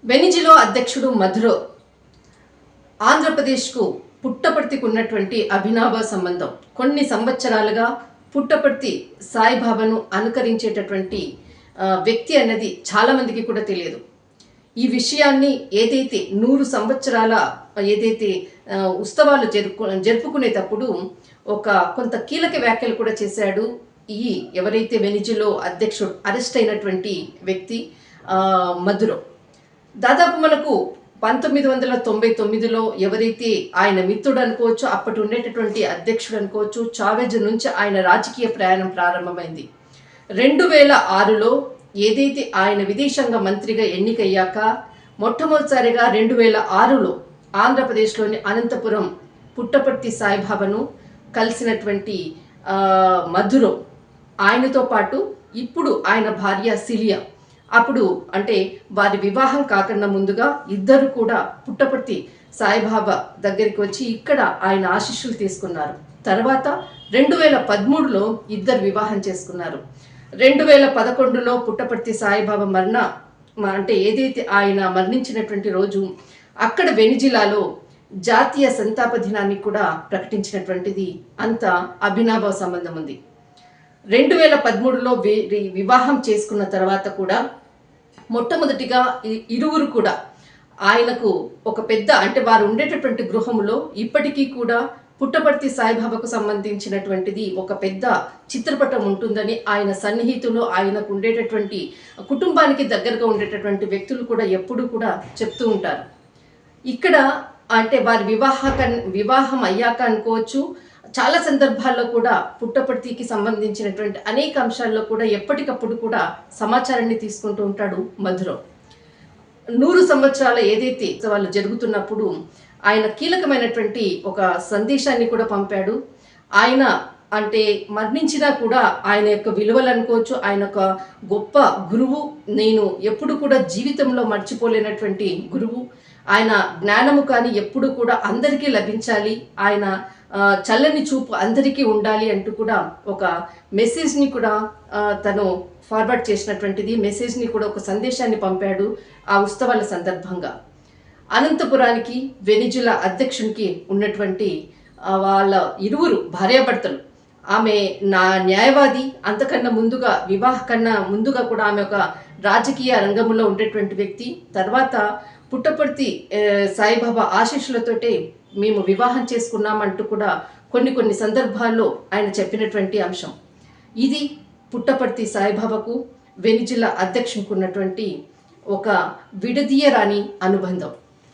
వెనిజిలో అధ్యక్షుడు మధురో ఆంధ్రప్రదేశ్కు పుట్టపర్తికి ఉన్నటువంటి అభినవ సంబంధం. కొన్ని సంవత్సరాలుగా పుట్టపర్తి సాయిబాబాను అనుకరించేటటువంటి వ్యక్తి అన్నది చాలామందికి కూడా తెలియదు. ఈ విషయాన్ని ఏదైతే 100 సంవత్సరాల ఏదైతే ఉత్సవాలు జరుపుకునేటప్పుడు కొంత కీలక వ్యాఖ్యలు కూడా చేశాడు. ఎవరైతే వెనిజిలో అధ్యక్షుడు అరెస్ట్ అయినటువంటి వ్యక్తి మధురో. దాదాపు మనకు 1999లో ఎవరైతే ఆయన మిత్రుడు అనుకోవచ్చు, అప్పటి ఉండేటటువంటి అధ్యక్షుడు అనుకోవచ్చు, చావెజ్ నుంచి ఆయన రాజకీయ ప్రయాణం ప్రారంభమైంది. 2006లో ఏదైతే ఆయన విదేశాంగ మంత్రిగా ఎన్నికయ్యాక మొట్టమొదటిసారిగా 2006లో ఆంధ్రప్రదేశ్లోని అనంతపురం పుట్టపర్తి సాయిబాబాను కలిసినటువంటి మధురో, ఆయనతో పాటు ఇప్పుడు ఆయన భార్య సిలియా, అప్పుడు అంటే వారి వివాహం కాకుండా ముందుగా ఇద్దరు కూడా పుట్టపర్తి సాయిబాబా దగ్గరికి వచ్చి ఇక్కడ ఆయన ఆశీస్సులు తీసుకున్నారు. తర్వాత 2013లో ఇద్దరు వివాహం చేసుకున్నారు. 2011లో పుట్టపర్తి సాయిబాబా అంటే ఏదైతే ఆయన మరణించినటువంటి రోజు అక్కడ వెనిజిలాలో జాతీయ సంతాప దినాన్ని కూడా ప్రకటించినటువంటిది. అంత అభినవ సంబంధం ఉంది. 2013లో వివాహం చేసుకున్న తర్వాత కూడా మొట్టమొదటిగా ఇరువురు కూడా ఆయనకు ఒక పెద్ద అంటే వారు ఉండేటటువంటి గృహంలో ఇప్పటికీ కూడా పుట్టపర్తి సాయిబాబాకు సంబంధించినటువంటిది ఒక పెద్ద చిత్రపటం ఉంటుందని ఆయన సన్నిహితులు, ఆయనకు ఉండేటటువంటి కుటుంబానికి దగ్గరగా ఉండేటటువంటి వ్యక్తులు కూడా ఎప్పుడూ కూడా చెప్తూ ఉంటారు. ఇక్కడ అంటే వారి వివాహం అయ్యాక అనుకోవచ్చు, చాలా సందర్భాల్లో కూడా పుట్టపర్తికి సంబంధించినటువంటి అనేక అంశాల్లో కూడా ఎప్పటికప్పుడు కూడా సమాచారాన్ని తీసుకుంటూ ఉంటాడు మధురో. 100 సంవత్సరాల ఏదైతే వాళ్ళు జరుగుతున్నప్పుడు ఆయన కీలకమైనటువంటి ఒక సందేశాన్ని కూడా పంపాడు. ఆయన అంటే మరణించినా కూడా ఆయన యొక్క విలువలు అనుకోవచ్చు, ఆయన ఒక గొప్ప గురువు, నేను ఎప్పుడు కూడా జీవితంలో మర్చిపోలేనటువంటి గురువు, ఆయన జ్ఞానము కానీ ఎప్పుడు కూడా అందరికీ లభించాలి, ఆయన చల్లని చూపు అందరికీ ఉండాలి అంటూ కూడా ఒక మెసేజ్ని కూడా తను ఫార్వర్డ్ చేసినటువంటిది. మెసేజ్ని కూడా ఒక సందేశాన్ని పంపాడు ఆ ఉత్సవాల సందర్భంగా. అనంతపురానికి వెనిజులా అధ్యక్షునికి ఉన్నటువంటి వాళ్ళ ఇరువురు భార్యాభర్తలు. ఆమె న్యాయవాది, అంతకన్నా ముందుగా వివాహ కన్నా ముందుగా కూడా ఆమె ఒక రాజకీయ రంగంలో ఉండేటువంటి వ్యక్తి. తర్వాత పుట్టపర్తి సాయిబాబా ఆశీస్సులతోటే మేము వివాహం చేసుకున్నామంటూ కూడా కొన్ని సందర్భాల్లో ఆయన చెప్పినటువంటి అంశం ఇది. పుట్టపర్తి సాయిబాబాకు వెనిజిలా అధ్యక్షునికి ఉన్నటువంటి ఒక విడదీయరాని అనుబంధం.